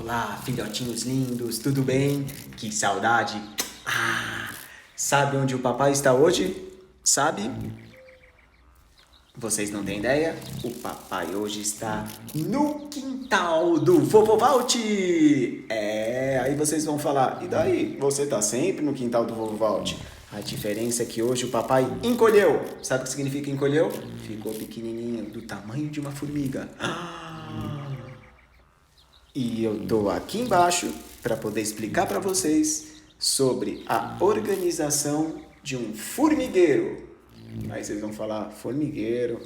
Olá, filhotinhos lindos, tudo bem? Que saudade! Sabe onde o papai está hoje? Sabe? Vocês não têm ideia? O papai hoje está no quintal do Vovovalt! Aí vocês vão falar, e daí? Você está sempre no quintal do Vovovalt? A diferença é que hoje o papai encolheu. Sabe o que significa encolheu? Ficou pequenininho, do tamanho de uma formiga. E eu tô aqui embaixo para poder explicar para vocês sobre a organização de um formigueiro. Aí vocês vão falar, formigueiro?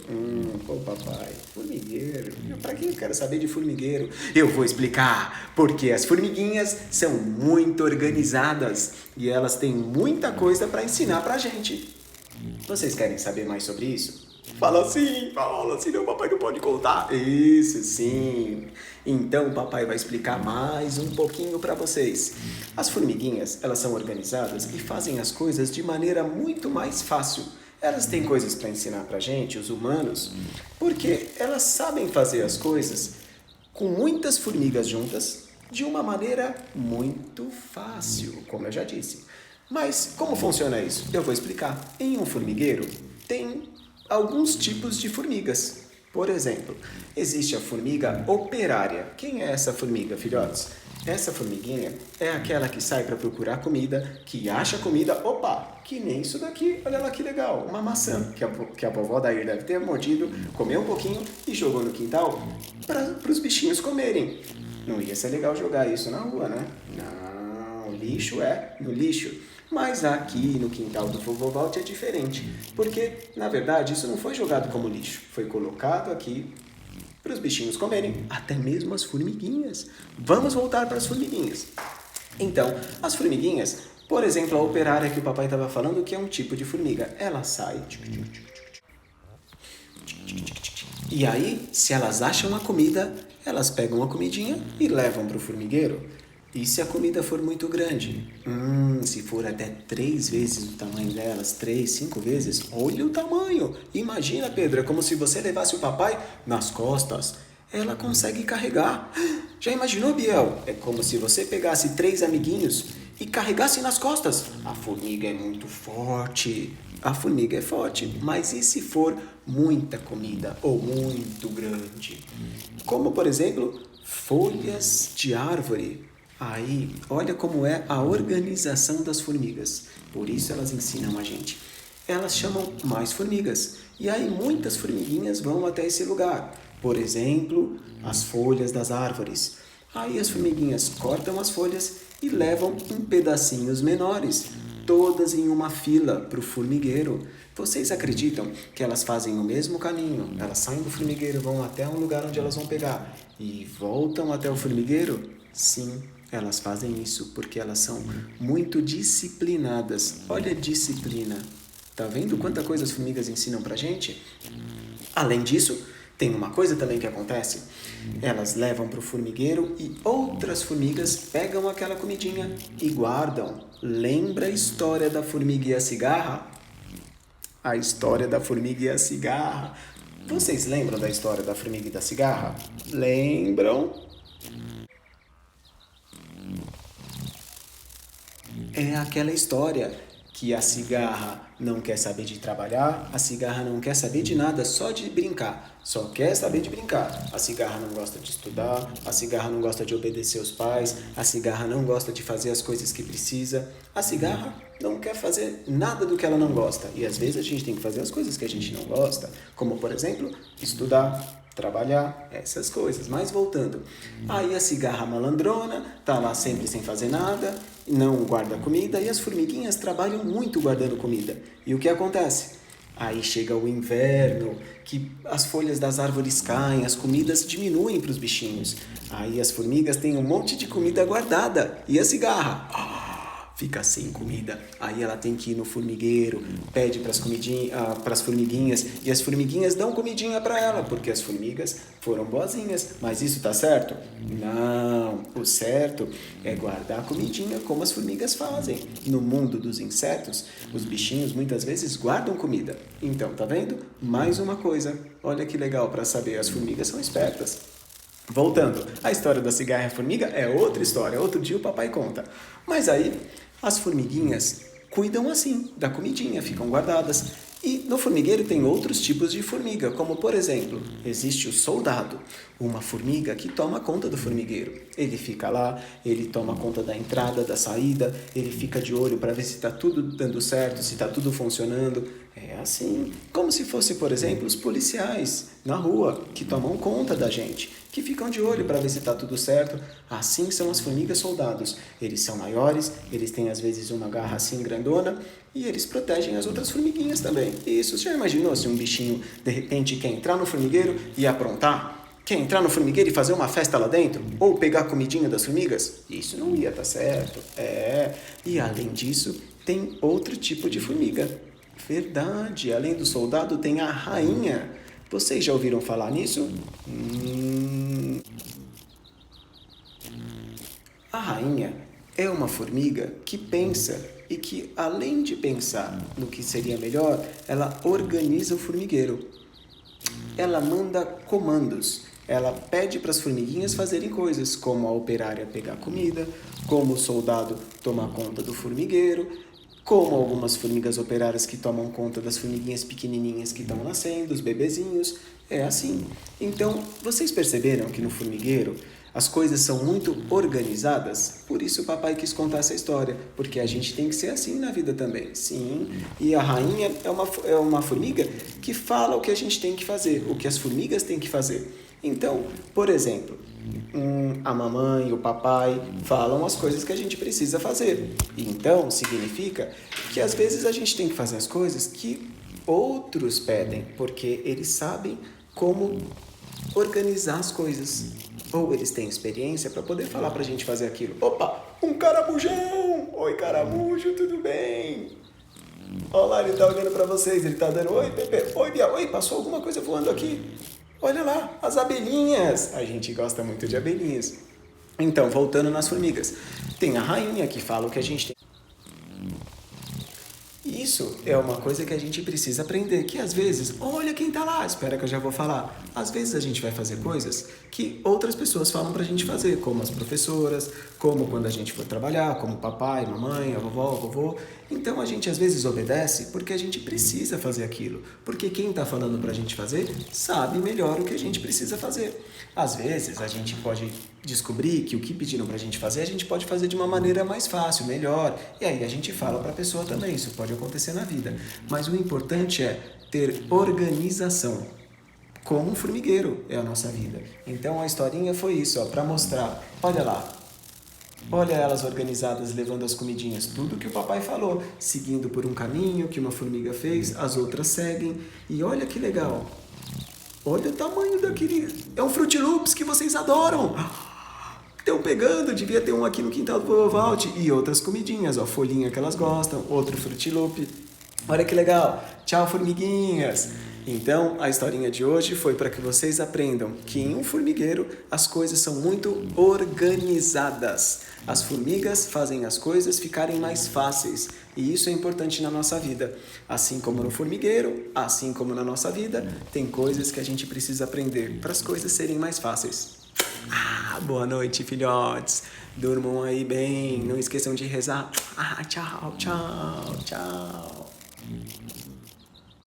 Papai, formigueiro? Para quem eu quero saber de formigueiro? Eu vou explicar, porque as formiguinhas são muito organizadas e elas têm muita coisa para ensinar pra gente. Vocês querem saber mais sobre isso? Fala, senão o papai não pode contar. Isso, sim. Então o papai vai explicar mais um pouquinho para vocês. As formiguinhas, elas são organizadas e fazem as coisas de maneira muito mais fácil. Elas têm coisas para ensinar pra gente, os humanos, porque elas sabem fazer as coisas com muitas formigas juntas de uma maneira muito fácil, como eu já disse. Mas como funciona isso? Eu vou explicar. Em um formigueiro tem alguns tipos de formigas. Por exemplo, existe a formiga operária. Quem é essa formiga, filhotes? Essa formiguinha é aquela que sai para procurar comida, que acha comida, que nem isso daqui, olha lá que legal, uma maçã que a vovó Dair deve ter mordido, comeu um pouquinho e jogou no quintal para os bichinhos comerem. Não ia ser legal jogar isso na rua, né? Não, lixo é no lixo. Mas aqui no quintal do Vovovalt é diferente, porque, na verdade, isso não foi jogado como lixo, foi colocado aqui para os bichinhos comerem, até mesmo as formiguinhas. Vamos voltar para as formiguinhas. Então, as formiguinhas, por exemplo, a operária que o papai estava falando, que é um tipo de formiga, ela sai. E aí, se elas acham a comida, elas pegam a comidinha e levam para o formigueiro. E se a comida for muito grande? Se for até 3 vezes o tamanho delas, 3, 5 vezes, olha o tamanho. Imagina, Pedro, é como se você levasse o papai nas costas. Ela consegue carregar. Já imaginou, Biel? É como se você pegasse 3 amiguinhos e carregasse nas costas. A formiga é muito forte. A formiga é forte, mas e se for muita comida ou muito grande? Como, por exemplo, folhas de árvore. Aí, olha como é a organização das formigas. Por isso elas ensinam a gente. Elas chamam mais formigas. E aí muitas formiguinhas vão até esse lugar. Por exemplo, as folhas das árvores. Aí as formiguinhas cortam as folhas e levam em pedacinhos menores, todas em uma fila para o formigueiro. Vocês acreditam que elas fazem o mesmo caminho? Elas saem do formigueiro, vão até um lugar onde elas vão pegar e voltam até o formigueiro? Sim. Elas fazem isso porque elas são muito disciplinadas. Olha a disciplina. Tá vendo quanta coisa as formigas ensinam pra gente? Além disso, tem uma coisa também que acontece. Elas levam pro formigueiro e outras formigas pegam aquela comidinha e guardam. Lembra a história da formiga e a cigarra? A história da formiga e a cigarra. Vocês lembram da história da formiga e da cigarra? Lembram? É aquela história que a cigarra não quer saber de trabalhar, a cigarra não quer saber de nada, só de brincar. Só quer saber de brincar. A cigarra não gosta de estudar, a cigarra não gosta de obedecer os pais, a cigarra não gosta de fazer as coisas que precisa. A cigarra não quer fazer nada do que ela não gosta. E às vezes a gente tem que fazer as coisas que a gente não gosta, como por exemplo, estudar, trabalhar, essas coisas. Mas voltando, aí a cigarra malandrona tá lá sempre sem fazer nada, não guarda comida e as formiguinhas trabalham muito guardando comida. E o que acontece? Aí chega o inverno, que as folhas das árvores caem, as comidas diminuem para os bichinhos. Aí as formigas têm um monte de comida guardada e a cigarra fica sem comida. Aí ela tem que ir no formigueiro, pede para as formiguinhas e as formiguinhas dão comidinha para ela, porque as formigas foram boazinhas. Mas isso tá certo? Não, o certo é guardar a comidinha como as formigas fazem. No mundo dos insetos, os bichinhos muitas vezes guardam comida. Então, tá vendo? Mais uma coisa. Olha que legal para saber, as formigas são espertas. Voltando, a história da cigarra e a formiga é outra história, outro dia o papai conta. Mas aí, as formiguinhas cuidam assim da comidinha, ficam guardadas. E no formigueiro tem outros tipos de formiga, como por exemplo, existe o soldado, uma formiga que toma conta do formigueiro. Ele fica lá, ele toma conta da entrada, da saída, ele fica de olho para ver se está tudo dando certo, se está tudo funcionando. É assim, como se fosse, por exemplo, os policiais na rua que tomam conta da gente, que ficam de olho para ver se está tudo certo. Assim são as formigas soldados. Eles são maiores, eles têm às vezes uma garra assim grandona e eles protegem as outras formiguinhas também. Isso, você já imaginou se um bichinho de repente quer entrar no formigueiro e aprontar? Quer entrar no formigueiro e fazer uma festa lá dentro? Ou pegar a comidinha das formigas? Isso não ia estar certo. E além disso, tem outro tipo de formiga. Verdade, além do soldado tem a rainha. Vocês já ouviram falar nisso? A rainha é uma formiga que pensa e que, além de pensar no que seria melhor, ela organiza o formigueiro. Ela manda comandos. Ela pede para as formiguinhas fazerem coisas, como a operária pegar comida, como o soldado tomar conta do formigueiro, como algumas formigas operárias que tomam conta das formiguinhas pequenininhas que estão nascendo, os bebezinhos. É assim. Então, vocês perceberam que no formigueiro as coisas são muito organizadas? Por isso o papai quis contar essa história, porque a gente tem que ser assim na vida também. Sim, e a rainha é uma formiga que fala o que a gente tem que fazer, o que as formigas têm que fazer. Então, por exemplo, a mamãe, o papai falam as coisas que a gente precisa fazer. Então, significa que às vezes a gente tem que fazer as coisas que outros pedem, porque eles sabem como organizar as coisas. Ou eles têm experiência para poder falar para a gente fazer aquilo. Opa, um caramujão! Oi, caramujo, tudo bem? Olha lá, ele está olhando para vocês, ele está dando oi, Pepe, oi, Bia, oi, passou alguma coisa voando aqui? Olha lá, as abelhinhas. A gente gosta muito de abelhinhas. Então, voltando nas formigas. Tem a rainha que fala o que a gente tem. Isso é uma coisa que a gente precisa aprender, que às vezes, olha quem tá lá, espera que eu já vou falar. Às vezes a gente vai fazer coisas que outras pessoas falam pra gente fazer, como as professoras, como quando a gente for trabalhar, como papai, mamãe, a vovó, o vovô. Então a gente às vezes obedece porque a gente precisa fazer aquilo, porque quem tá falando pra gente fazer sabe melhor o que a gente precisa fazer. Às vezes a gente pode descobrir que o que pediram pra gente fazer, a gente pode fazer de uma maneira mais fácil, melhor. E aí a gente fala pra pessoa também, isso pode acontecer na vida. Mas o importante é ter organização. Como um formigueiro é a nossa vida. Então a historinha foi isso, ó, para mostrar. Olha lá. Olha elas organizadas levando as comidinhas, tudo que o papai falou, seguindo por um caminho que uma formiga fez, as outras seguem. E olha que legal. Olha o tamanho daquele... É um Fruit Loops que vocês adoram. Estão pegando, devia ter um aqui no quintal do Vovô Valt. E outras comidinhas, ó, folhinha que elas gostam, outro Fruit Loop. Olha que legal. Tchau, formiguinhas. Então, a historinha de hoje foi para que vocês aprendam que em um formigueiro as coisas são muito organizadas. As formigas fazem as coisas ficarem mais fáceis e isso é importante na nossa vida. Assim como no formigueiro, assim como na nossa vida, tem coisas que a gente precisa aprender para as coisas serem mais fáceis. Boa noite, filhotes. Durmam aí bem. Não esqueçam de rezar. Tchau, tchau, tchau.